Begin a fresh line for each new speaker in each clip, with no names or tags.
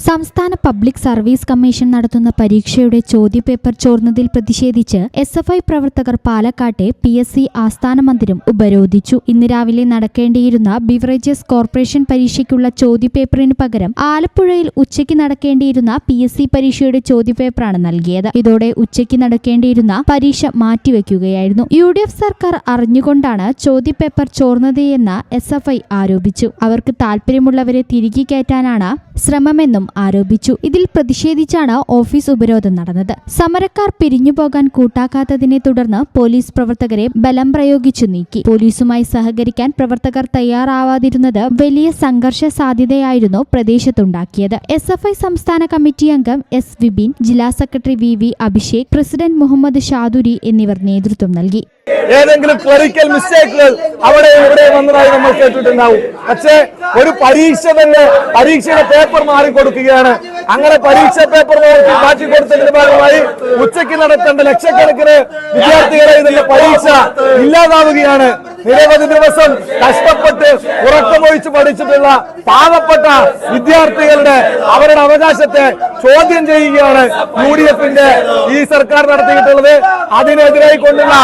സംസ്ഥാന public service commission നടത്തുന്ന പരീക്ഷയുടെ ചോദ്യപേപ്പർ ചോർന്നതിൽ പ്രതിഷേധിച്ച് SFI പ്രവർത്തകർ പാലക്കാട്ടെ PSC ആസ്ഥാന മന്ദിരം ഉപരോധിച്ചു. ഇന്ന് രാവിലെ നടക്കേണ്ടിയിരുന്ന ബിവറേജസ് കോർപ്പറേഷൻ പരീക്ഷയ്ക്കുള്ള ചോദ്യപേപ്പറിന് പകരം ആലപ്പുഴയിൽ ഉച്ചയ്ക്ക് നടക്കേണ്ടിയിരുന്ന PSC പരീക്ഷയുടെ ചോദ്യപേപ്പറാണ് നൽകിയത്. ഇതോടെ ഉച്ചയ്ക്ക് നടക്കേണ്ടിയിരുന്ന പരീക്ഷ മാറ്റിവെക്കുകയായിരുന്നു. UDF സർക്കാർ അറിഞ്ഞുകൊണ്ടാണ് ചോദ്യപേപ്പർ ചോർന്നത് എന്ന് SFI ആരോപിച്ചു. അവർക്ക് താൽപര്യമുള്ളവരെ തിരികെ കയറ്റാനാണ് ശ്രമമെന്നും ആരോപിച്ചു. ഇതിൽ പ്രതിഷേധിച്ചാണ് ഓഫീസ് ഉപരോധം നടന്നത്. സമരക്കാർ പിരിഞ്ഞുപോകാൻ കൂട്ടാക്കാത്തതിനെ തുടർന്ന് പോലീസ് പ്രവർത്തകരെ ബലം പ്രയോഗിച്ചു നീക്കി. പോലീസുമായി സഹകരിക്കാൻ പ്രവർത്തകർ തയ്യാറാവാതിരുന്നത് വലിയ സംഘർഷ സാധ്യതയായിരുന്നു പ്രദേശത്തുണ്ടാക്കിയത്. SFI സംസ്ഥാന കമ്മിറ്റി അംഗം S. വിപിൻ, ജില്ലാ secretary VV Abhishek, president Muhammad Shaduri എന്നിവർ നേതൃത്വം നൽകി.
ഏതെങ്കിലും ക്ലറിക്കൽ മിസ്റ്റേക്കുകൾ അവിടെ ഇവിടെ വന്നതായി നമ്മൾ കേട്ടിട്ടുണ്ടാവും. പക്ഷേ ഒരു പരീക്ഷ തന്നെ പരീക്ഷയുടെ പേപ്പർ മാറിക്കൊടുക്കുകയാണ്. അങ്ങനെ പരീക്ഷ പേപ്പർ മാറ്റി കൊടുത്തതിന്റെ ഭാഗമായി ഉച്ചയ്ക്ക് നടത്തേണ്ട ലക്ഷക്കണക്കിന് വിദ്യാർത്ഥികളെ ഇതിന്റെ പരീക്ഷ ഇല്ലാതാവുകയാണ്. നിരവധി ദിവസം കഷ്ടപ്പെട്ട് ഉറക്കമൊഴിച്ച് പഠിച്ചിട്ടുള്ള പാവപ്പെട്ട വിദ്യാർത്ഥികളുടെ അവരുടെ അവകാശത്തെ ചോദ്യം ചെയ്യുകയാണ് UDFന്റെ ഈ സർക്കാർ നടത്തിയിട്ടുള്ളത്. അതിനെതിരായി കൊണ്ടുള്ള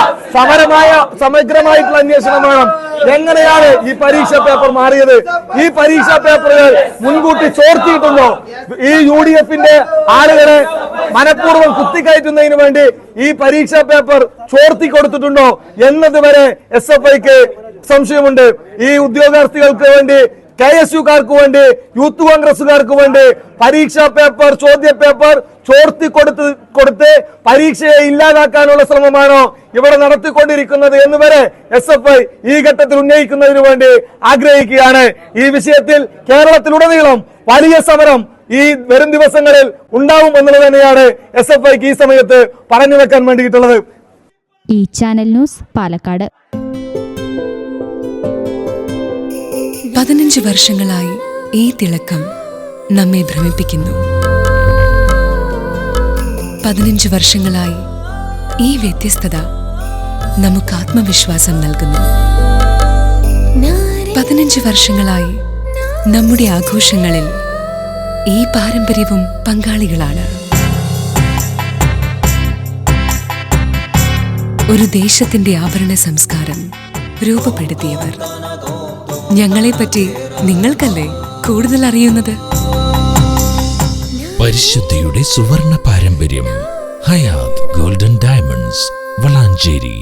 സമഗ്രമായിട്ടുള്ള അന്വേഷണം വേണം. എങ്ങനെയാണ് ഈ പരീക്ഷാ പേപ്പർ മാറിയത്? ഈ പരീക്ഷാ പേപ്പറുകൾ മുൻകൂട്ടി ചോർത്തിയിട്ടുണ്ടോ? ഈ UDFന്റെ ആളുകളെ മനഃപൂർവ്വം കുത്തിക്കയറ്റുന്നതിന് വേണ്ടി ഈ പരീക്ഷാ പേപ്പർ ചോർത്തി കൊടുത്തിട്ടുണ്ടോ എന്നതുവരെ SFIക്ക് സംശയമുണ്ട്. ഈ ഉദ്യോഗാർത്ഥികൾക്ക് വേണ്ടി, KSUക്കാർക്ക് വേണ്ടി, യൂത്ത് കോൺഗ്രസുകാർക്ക് വേണ്ടി പരീക്ഷാ പേപ്പർ, ചോദ്യ പേപ്പർ ചോർത്തി കൊടുത്ത് പരീക്ഷയെ ഇല്ലാതാക്കാനുള്ള ശ്രമമാണോ ഇവിടെ നടത്തിക്കൊണ്ടിരിക്കുന്നത് എന്ന് വരെ SFI ഈ ഘട്ടത്തിൽ ഉന്നയിക്കുന്നതിന് വേണ്ടി ആഗ്രഹിക്കുകയാണ്. ഈ വിഷയത്തിൽ കേരളത്തിലുടനീളം വലിയ സമരം ഈ വരും ദിവസങ്ങളിൽ ഉണ്ടാവും എന്നുള്ളത് തന്നെയാണ് SFIക്ക് ഈ സമയത്ത് പറഞ്ഞു വെക്കാൻ വേണ്ടിയിട്ടുള്ളത്.
ഈ ചാനൽ ന്യൂസ് പാലക്കാട്.
15 വർഷങ്ങളായി ഈ തിളക്കം നമ്മെ ഭ്രമിപ്പിക്കുന്നു. 15 വർഷങ്ങളായി ഈ വ്യത്യസ്തത നമുക്ക് ആത്മവിശ്വാസം നൽകുന്നു. 15 വർഷങ്ങളായി നമ്മുടെ ആഘോഷങ്ങളിൽ ഈ പാരമ്പര്യവും പങ്കാളികളാണ്. ഒരു ദേശത്തിന്റെ ആഭരണ സംസ്കാരം രൂപപ്പെടുത്തിയവർ. ഞങ്ങളെപ്പറ്റി നിങ്ങൾക്കല്ലേ കൂടുതൽ അറിയുന്നത്?
പരിശുദ്ധിയുടെ സുവർണ പാരമ്പര്യം. Hayath golden diamonds, Valanchery.